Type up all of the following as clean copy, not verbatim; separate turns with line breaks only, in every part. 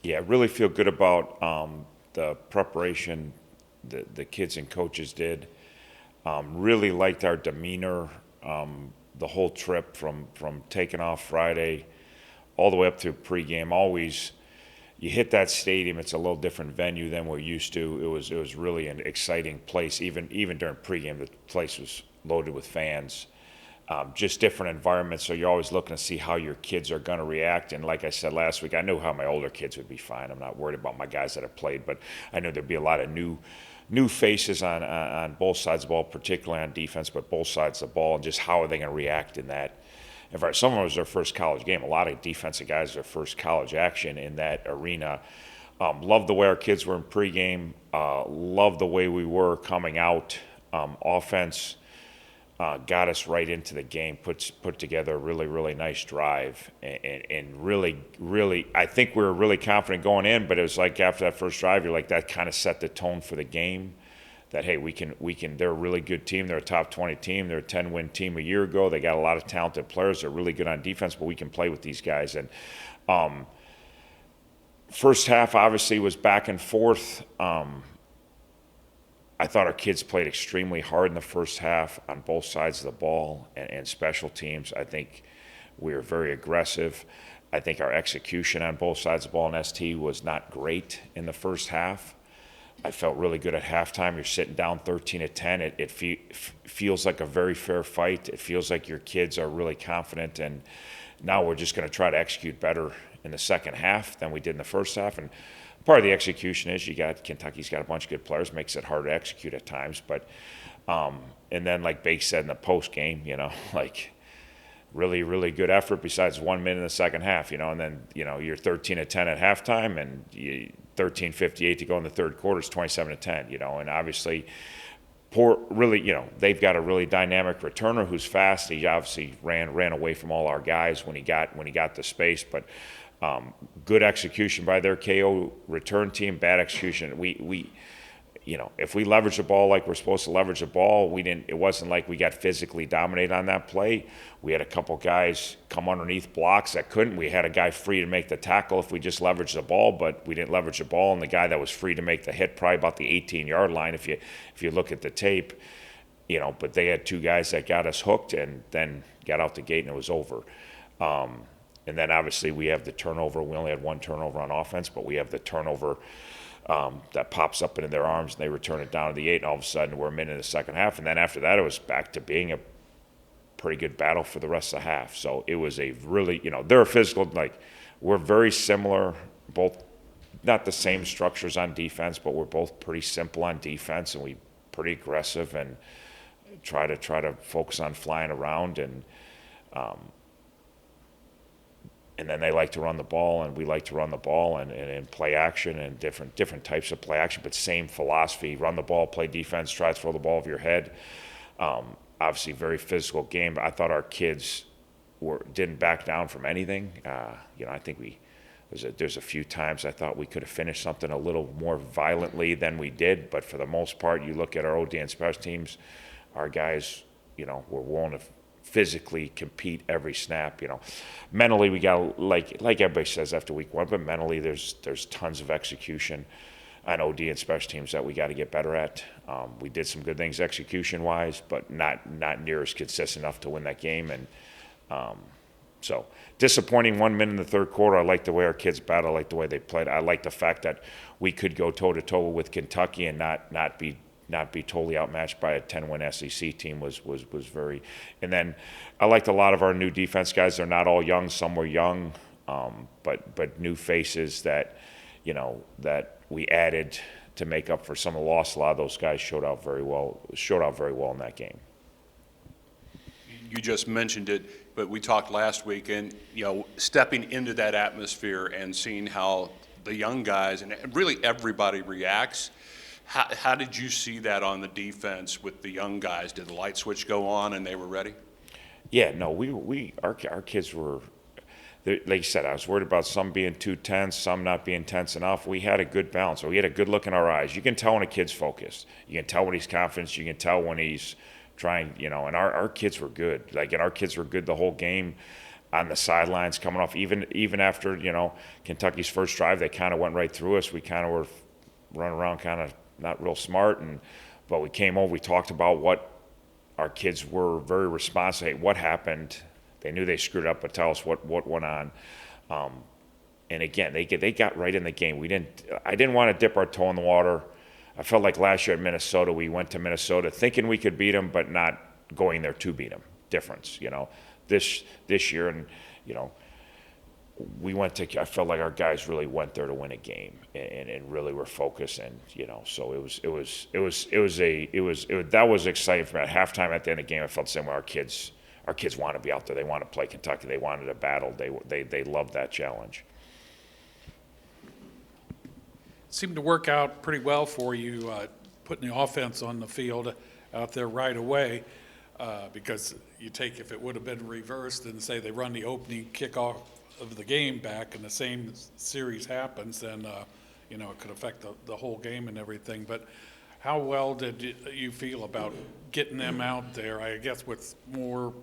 Yeah, really feel good about the preparation the kids and coaches did. Really liked our demeanor the whole trip from taking off Friday all the way up through pregame. Always, you hit that stadium, it's a little different venue than we're used to. It was really an exciting place. Even during pregame, the place was loaded with fans. Just different environments, so you're always looking to see how your kids are going to react. And like I said last week, I knew how my older kids would be fine. I'm not worried about my guys that have played, but I knew there'd be a lot of new faces on both sides of the ball, particularly on defense, but both sides of the ball, and just how are they going to react in that. In fact, some of them was their first college game. A lot of defensive guys their first college action in that arena. Loved the way our kids were in pregame. Loved the way we were coming out. Offense got us right into the game. Put together a really nice drive, and really, I think we were really confident going in. But it was like after that first drive, you're like that kind of set the tone for the game. That hey, we can. They're a really good team. They're a top 20 team. They're a 10-win team a year ago. They got a lot of talented players. They're really good on defense, but we can play with these guys. And first half obviously was back and forth. I thought our kids played extremely hard in the first half on both sides of the ball and special teams. I think we were very aggressive. I think our execution on both sides of the ball in ST was not great in the first half. I felt really good at halftime. You're sitting down 13-10. It feels like a very fair fight. It feels like your kids are really confident, and now we're just going to try to execute better in the second half than we did in the first half. And part of the execution is Kentucky's got a bunch of good players, makes it hard to execute at times. But and then like Bake said in the post game, like really good effort besides 1 minute in the second half, and then you're 13-10 at halftime and 13:58 to go in the third quarter is 27-10, and obviously they've got a really dynamic returner who's fast. He obviously ran away from all our guys when he got the space, but good execution by their KO return team, bad execution. If we leverage the ball like we're supposed to leverage the ball, it wasn't like we got physically dominated on that play. We had a couple guys come underneath blocks that couldn't. We had a guy free to make the tackle if we just leveraged the ball, but we didn't leverage the ball. And the guy that was free to make the hit probably about the 18-yard line if you look at the tape, but they had two guys that got us hooked and then got out the gate and it was over. And then obviously we have the turnover. We only had one turnover on offense, but we have the turnover that pops up into their arms and they return it down to the 8, and all of a sudden we're a minute in the second half. And then after that, it was back to being a pretty good battle for the rest of the half. So it was a really, they're a physical, like we're very similar, both not the same structures on defense, but we're both pretty simple on defense and we pretty aggressive and try to focus on flying around and then they like to run the ball, and we like to run the ball and play action and different types of play action, but same philosophy: run the ball, play defense, try to throw the ball over your head. Obviously, very physical game. But I thought our kids didn't back down from anything. I think there's a few times I thought we could have finished something a little more violently than we did, but for the most part, you look at our OD and special teams, our guys, were willing to physically compete every snap. Mentally we got like everybody says after week one, but mentally there's tons of execution on OD and special teams that we got to get better at. We did some good things execution wise, but not near as consistent enough to win that game. And so disappointing 1 minute in the third quarter. I like the way our kids battled. I like the way they played. I like the fact that we could go toe to toe with Kentucky and not be totally outmatched by a 10-win SEC team was very. And then I liked a lot of our new defense guys. They're not all young. Some were young, but new faces that we added to make up for some of the loss. A lot of those guys showed out very well in that game.
You just mentioned it, but we talked last week, and stepping into that atmosphere and seeing how the young guys and really everybody reacts. How did you see that on the defense with the young guys? Did the light switch go on and they were ready?
Yeah, no, our kids were, like you said, I was worried about some being too tense, some not being tense enough. We had a good balance. We had a good look in our eyes. You can tell when a kid's focused. You can tell when he's confident. You can tell when he's trying, and our kids were good. And our kids were good the whole game. on the sidelines coming off. Even after, Kentucky's first drive, they kind of went right through us. We kind of were running around kind of not real smart, but we came over, we talked about what our kids were very responsive. Hey, what happened? They knew they screwed up, but tell us what went on. And again, they got right in the game. I didn't want to dip our toe in the water. I felt like last year at Minnesota, we went to Minnesota thinking we could beat them, but not going there to beat them. Difference, This year, and I felt like our guys really went there to win a game, and really were focused, and so that was exciting for me. At halftime, at the end of the game, I felt the same way. Our kids want to be out there. They want to play Kentucky. They wanted a battle. They loved that challenge.
Seemed to work out pretty well for you, putting the offense on the field out there right away, because if it would have been reversed and say they run the opening kickoff of the game back and the same series happens, then, it could affect the whole game and everything. But how well did you feel about getting them out there? I guess with more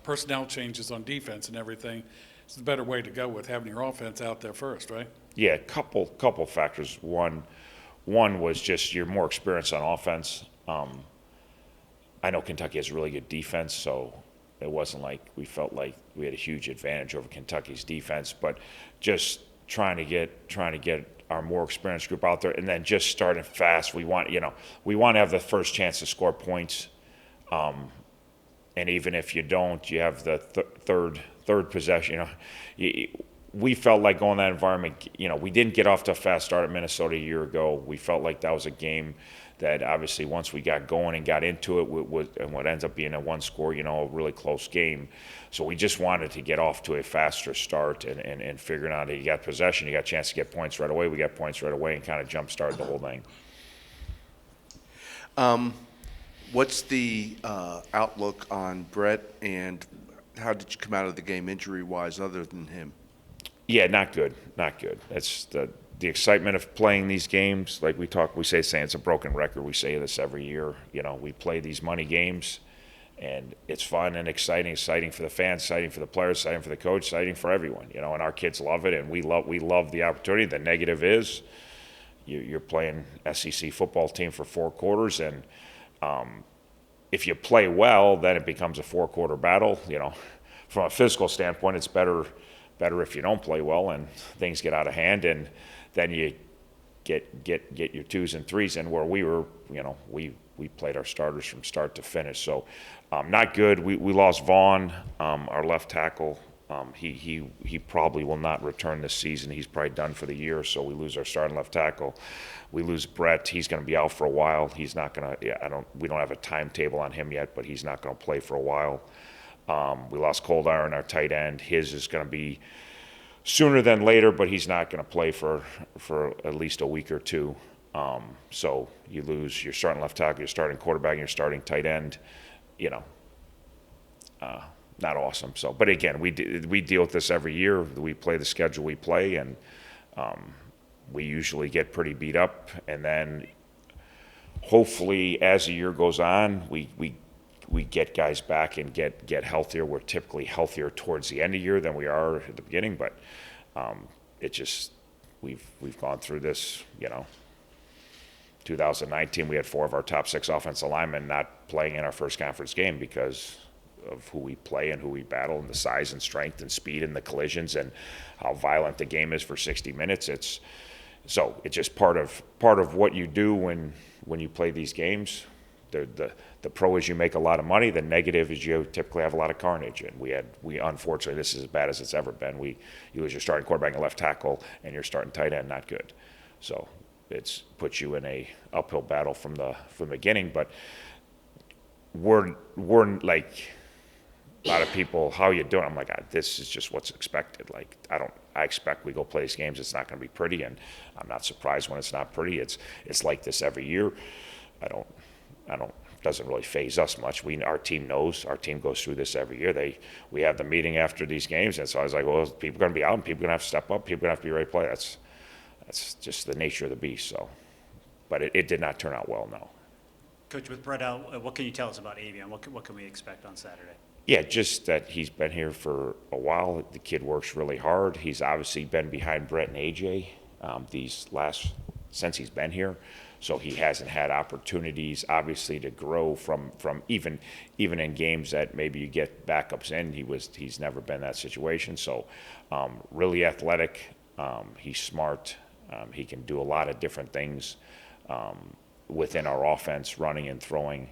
personnel changes on defense and everything, it's the better way to go with having your offense out there first, right?
Yeah, couple factors. One was just you're more experienced on offense. I know Kentucky has really good defense, so it wasn't like we felt like we had a huge advantage over Kentucky's defense. But just trying to get our more experienced group out there, and then just starting fast. We want to have the first chance to score points. And even if you don't, you have the third possession. We felt like going that environment. We didn't get off to a fast start at Minnesota a year ago. We felt like that was a game that obviously once we got going and got into it, and what ends up being a one-score, a really close game. So we just wanted to get off to a faster start and figuring out that you got possession, you got a chance to get points right away. We got points right away and kind of jump-started the whole thing.
What's the outlook on Brett, and how did you come out of the game injury-wise other than him?
Yeah, not good. That's the excitement of playing these games. Like we say it's a broken record. We say this every year. We play these money games, and it's fun and exciting for the fans, exciting for the players, exciting for the coach, exciting for everyone. And our kids love it, and we love the opportunity. The negative is you're playing SEC football team for 4 quarters, and if you play well, then it becomes a 4-quarter battle. From a physical standpoint, it's better if you don't play well and things get out of hand, and then you get your 2s and 3s. And where we were, we played our starters from start to finish. So not good. We lost Vaughn, our left tackle. He probably will not return this season. He's probably done for the year. So we lose our starting left tackle. We lose Brett. He's going to be out for a while. He's not going to. We don't have a timetable on him yet, but he's not going to play for a while. We lost Cold Iron, our tight end. His is going to be sooner than later, but he's not going to play for at least a week or 2. So you lose your starting left tackle, your starting quarterback, and your starting tight end. Not awesome. So, but again, we deal with this every year. We play the schedule we play, and we usually get pretty beat up. And then hopefully, as the year goes on, we get guys back and get healthier. We're typically healthier towards the end of the year than we are at the beginning, but it just we've gone through this. 2019, we had 4 of our top 6 offensive linemen not playing in our first conference game because of who we play and who we battle, and the size and strength and speed and the collisions and how violent the game is for 60 minutes. It's just part of what you do when you play these games. The pro is you make a lot of money. The negative is you typically have a lot of carnage. And we unfortunately, this is as bad as it's ever been. You lose your starting quarterback and left tackle, and your starting tight end, not good. So it's puts you in a uphill battle from the beginning. But we're like a lot of people, how you doing? I'm like, this is just what's expected. Like I expect we go play these games. It's not going to be pretty, and I'm not surprised when it's not pretty. It's like this every year. Doesn't really faze us much. Our team knows. Our team goes through this every year. We have the meeting after these games, and so I was like, well, people are going to be out, and people are going to have to step up. People are going to have to be ready to play. That's just the nature of the beast. So, but it did not turn out well, no.
Coach, with Brett out, what can you tell us about Avion? What can we expect on Saturday?
Yeah, just that he's been here for a while. The kid works really hard. He's obviously been behind Brett and AJ since he's been here. So he hasn't had opportunities, obviously, to grow from even in games that maybe you get backups in. He's never been in that situation. So really athletic. He's smart. He can do a lot of different things within our offense, running and throwing.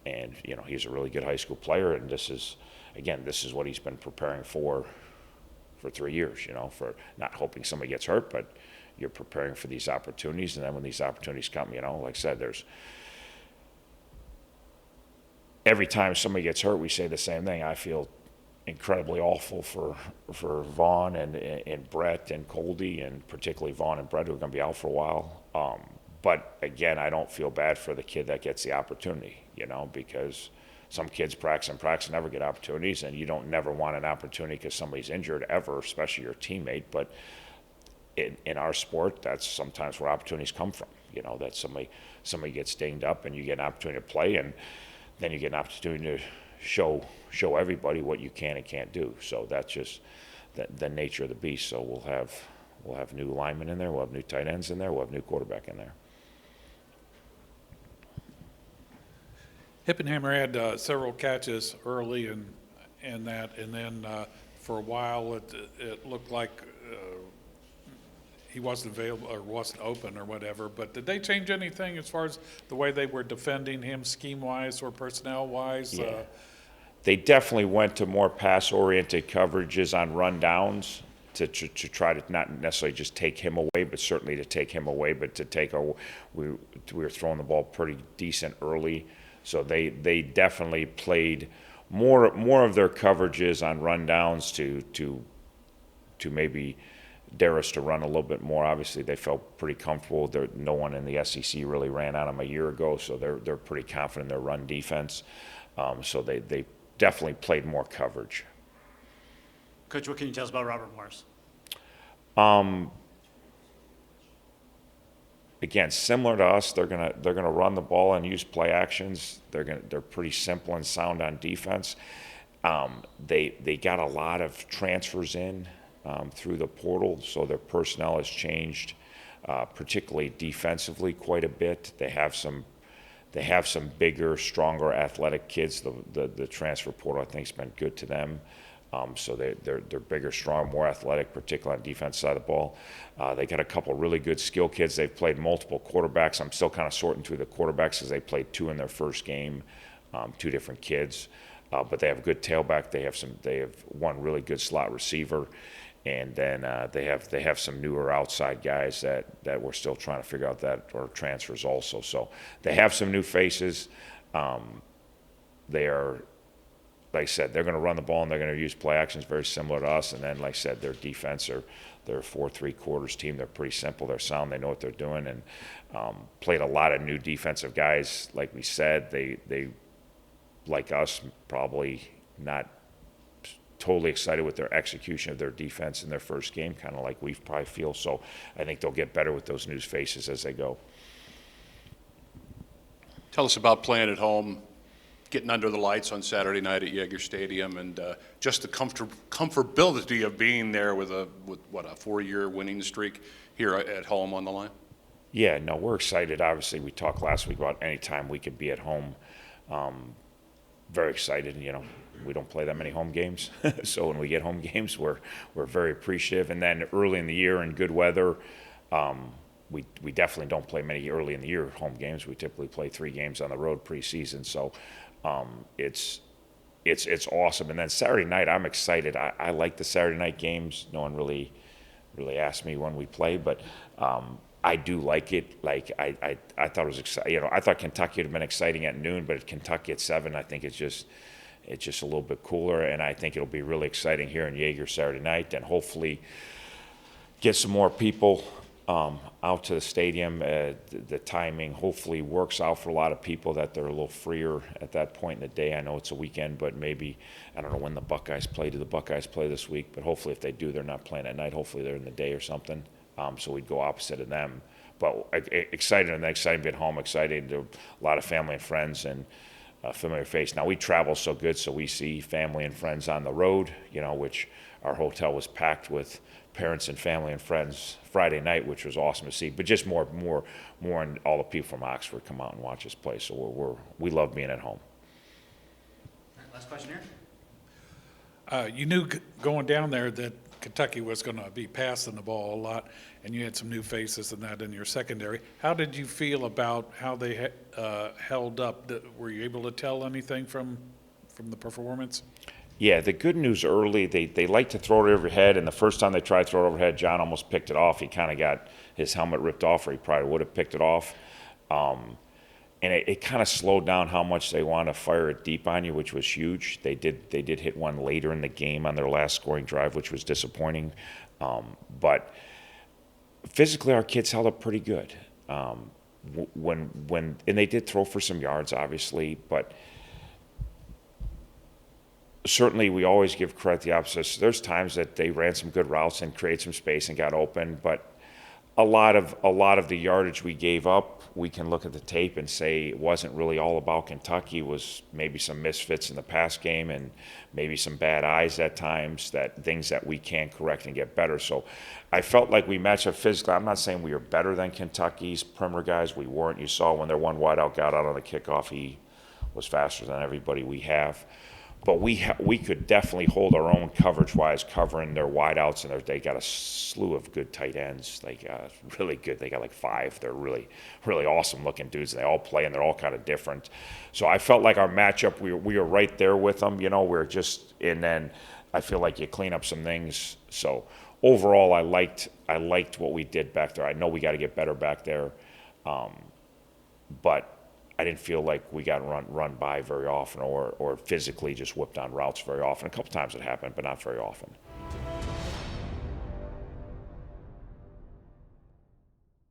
And, he's a really good high school player, and this is what he's been preparing for 3 years, for not hoping somebody gets hurt, but you're preparing for these opportunities, and then when these opportunities come, like I said, every time somebody gets hurt, we say the same thing. I feel incredibly awful for Vaughn and Brett and Coldy, and particularly Vaughn and Brett, who are going to be out for a while. But again, I don't feel bad for the kid that gets the opportunity, because some kids practice and never get opportunities, and you don't never want an opportunity because somebody's injured ever, especially your teammate. But in our sport, that's sometimes where opportunities come from. That somebody gets dinged up, and you get an opportunity to play, and then you get an opportunity to show everybody what you can and can't do. So that's just the nature of the beast. So we'll have new linemen in there, we'll have new tight ends in there, we'll have new quarterback in there.
Hippenhammer had several catches early and that, and then for a while it looked like he wasn't available or wasn't open or whatever. But did they change anything as far as the way they were defending him scheme-wise or personnel-wise?
Yeah. They definitely went to more pass-oriented coverages on rundowns to try to not necessarily just take him away, but certainly to take him away, but to take we were throwing the ball pretty decent early. So they definitely played more of their coverages on rundowns to maybe dare us to run a little bit more. Obviously, they felt pretty comfortable. No one in the SEC really ran on them a year ago, so they're pretty confident in their run defense. So they definitely played more coverage.
Coach, what can you tell us about Robert Morris?
Again, similar to us, they're gonna run the ball and use play actions. They're pretty simple and sound on defense. They got a lot of transfers in through the portal, so their personnel has changed, particularly defensively, quite a bit. They have some bigger, stronger, athletic kids. The transfer portal, I think, has been good to them. So they're bigger, strong, more athletic, particularly on the defense side of the ball. They got a couple really good skill kids. They've played multiple quarterbacks. I'm still kind of sorting through the quarterbacks because they played two in their first game, two different kids. But they have a good tailback. They have one really good slot receiver, and then they have some newer outside guys that we're still trying to figure out that are transfers also. So they have some new faces. They are, like I said, they're going to run the ball and they're going to use play actions very similar to us. And then, like I said, their defense they're a 4-3-quarters team. They're pretty simple. They're sound. They know what they're doing, and played a lot of new defensive guys. Like we said, they like us, probably not totally excited with their execution of their defense in their first game, kind of like we probably feel. So I think they'll get better with those new faces as they go.
Tell us about playing at home, getting under the lights on Saturday night at Yager Stadium, and just the comfortability of being there with a 4-year winning streak here at home on the line.
Yeah, no, we're excited. Obviously, we talked last week about any time we could be at home. Very excited. We don't play that many home games, so when we get home games, we're very appreciative. And then early in the year in good weather, we definitely don't play many early in the year home games. We typically play 3 games on the road preseason, so it's awesome. And then Saturday night, I'm excited. I like the Saturday night games. No one really asked me when we play, but I do like it. Like I thought it was exciting. I thought Kentucky would have been exciting at noon, but at Kentucky at 7, I think it's just a little bit cooler, and I think it'll be really exciting here in Yager Saturday night, and hopefully get some more people out to the stadium. The timing hopefully works out for a lot of people, that they're a little freer at that point in the day. I know it's a weekend, but maybe, I don't know when the Buckeyes play. Do the Buckeyes play this week? But hopefully if they do, they're not playing at night. Hopefully they're in the day or something. So we'd go opposite of them. But excited to be at home, excited to a lot of family and friends, and a familiar face. Now, we travel so good, so we see family and friends on the road, you know, which our hotel was packed with parents and family and friends Friday night, which was awesome to see. But just more, and all the people from Oxford come out and watch us play. So we love being at home.
Last question here.
You knew going down there that Kentucky was going to be passing the ball a lot, and you had some new faces and that in your secondary. How did you feel about how they held up? Were you able to tell anything from the performance?
Yeah, the good news early, they like to throw it overhead, and the first time they tried to throw it overhead, John almost picked it off. He kind of got his helmet ripped off, or he probably would have picked it off. And it kind of slowed down how much they want to fire it deep on you, which was huge. They did hit one later in the game on their last scoring drive, which was disappointing. But physically, our kids held up pretty good. And they did throw for some yards, obviously, but certainly we always give credit to the opposites. There's times that they ran some good routes and created some space and got open, but a lot of the yardage we gave up, we can look at the tape and say it wasn't really all about Kentucky. It was maybe some misfits in the pass game and maybe some bad eyes at times, that things that we can correct and get better. So I felt like we matched up physically. I'm not saying we were better than Kentucky's perimeter guys. We weren't. You saw when their one wideout got out on the kickoff, he was faster than everybody we have. But we could definitely hold our own coverage-wise, covering their wideouts, and they got a slew of good tight ends, like really good. They got like 5. They're really, really awesome-looking dudes. They all play, and they're all kind of different. So I felt like our matchup, we were right there with them. You know, and then I feel like you clean up some things. So overall, I liked what we did back there. I know we got to get better back there, but I didn't feel like we got run by very often or physically just whipped on routes very often. A couple times it happened, but not very often.